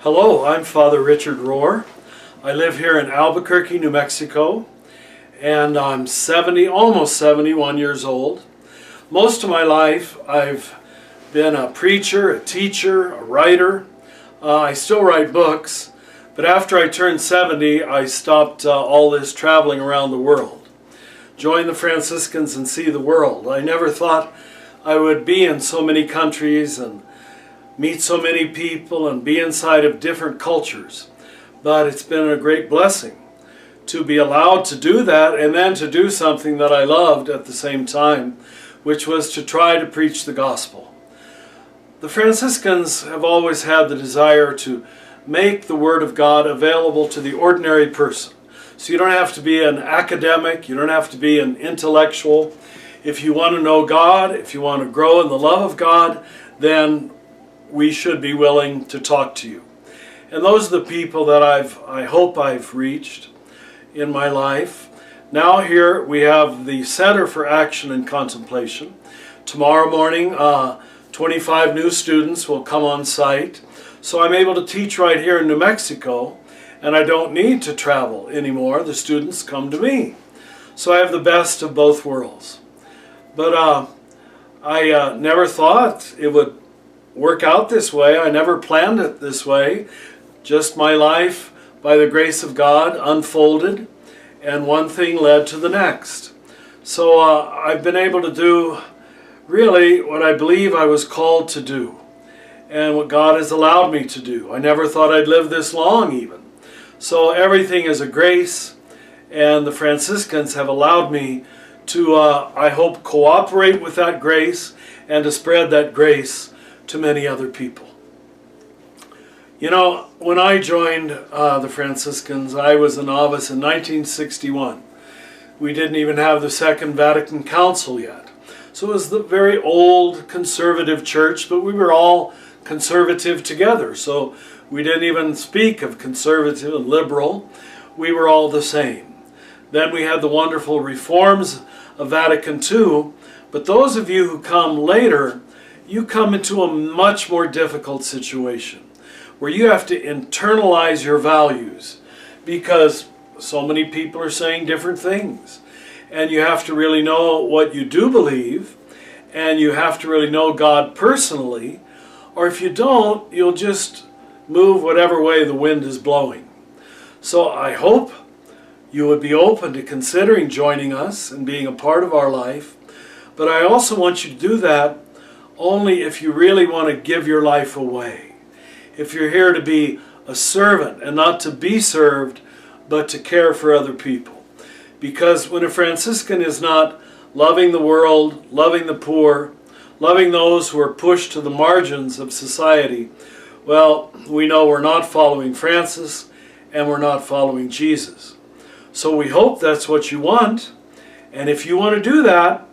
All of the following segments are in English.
Hello, I'm Father Richard Rohr. I live here in Albuquerque, New Mexico, and I'm almost 71 years old. Most of my life I've been a preacher, a teacher, a writer. I still write books, but after I turned 70 I stopped all this traveling around the world. Join the Franciscans and see the world. I never thought I would be in so many countries and meet so many people and be inside of different cultures. But it's been a great blessing to be allowed to do that, and then to do something that I loved at the same time, which was to try to preach the gospel. The Franciscans have always had the desire to make the Word of God available to the ordinary person. So you don't have to be an academic, you don't have to be an intellectual. If you want to know God, if you want to grow in the love of God, then we should be willing to talk to you. And those are the people that I hope I've reached in my life. Now here we have the Center for Action and Contemplation. Tomorrow morning 25 new students will come on site. So I'm able to teach right here in New Mexico, and I don't need to travel anymore. The students come to me. So I have the best of both worlds. But I never thought it would work out this way. I never planned it this way. Just my life, by the grace of God, unfolded, and one thing led to the next. So I've been able to do really what I believe I was called to do, and what God has allowed me to do. I never thought I'd live this long even. So everything is a grace, and the Franciscans have allowed me to, I hope, cooperate with that grace and to spread that grace to many other people. You know, when I joined the Franciscans, I was a novice in 1961. We didn't even have the Second Vatican Council yet. So it was the very old conservative church, but we were all conservative together. So we didn't even speak of conservative and liberal. We were all the same. Then we had the wonderful reforms of Vatican II, but those of you who come later, you come into a much more difficult situation where you have to internalize your values, because so many people are saying different things, and you have to really know what you do believe, and you have to really know God personally, or if you don't, you'll just move whatever way the wind is blowing. So I hope you would be open to considering joining us and being a part of our life, but I also want you to do that only if you really want to give your life away. If you're here to be a servant and not to be served, but to care for other people. Because when a Franciscan is not loving the world, loving the poor, loving those who are pushed to the margins of society, well, we know we're not following Francis and we're not following Jesus. So we hope that's what you want. And if you want to do that,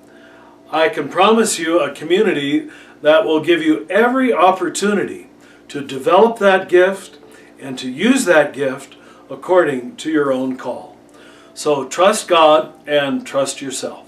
I can promise you a community that will give you every opportunity to develop that gift and to use that gift according to your own call. So trust God and trust yourself.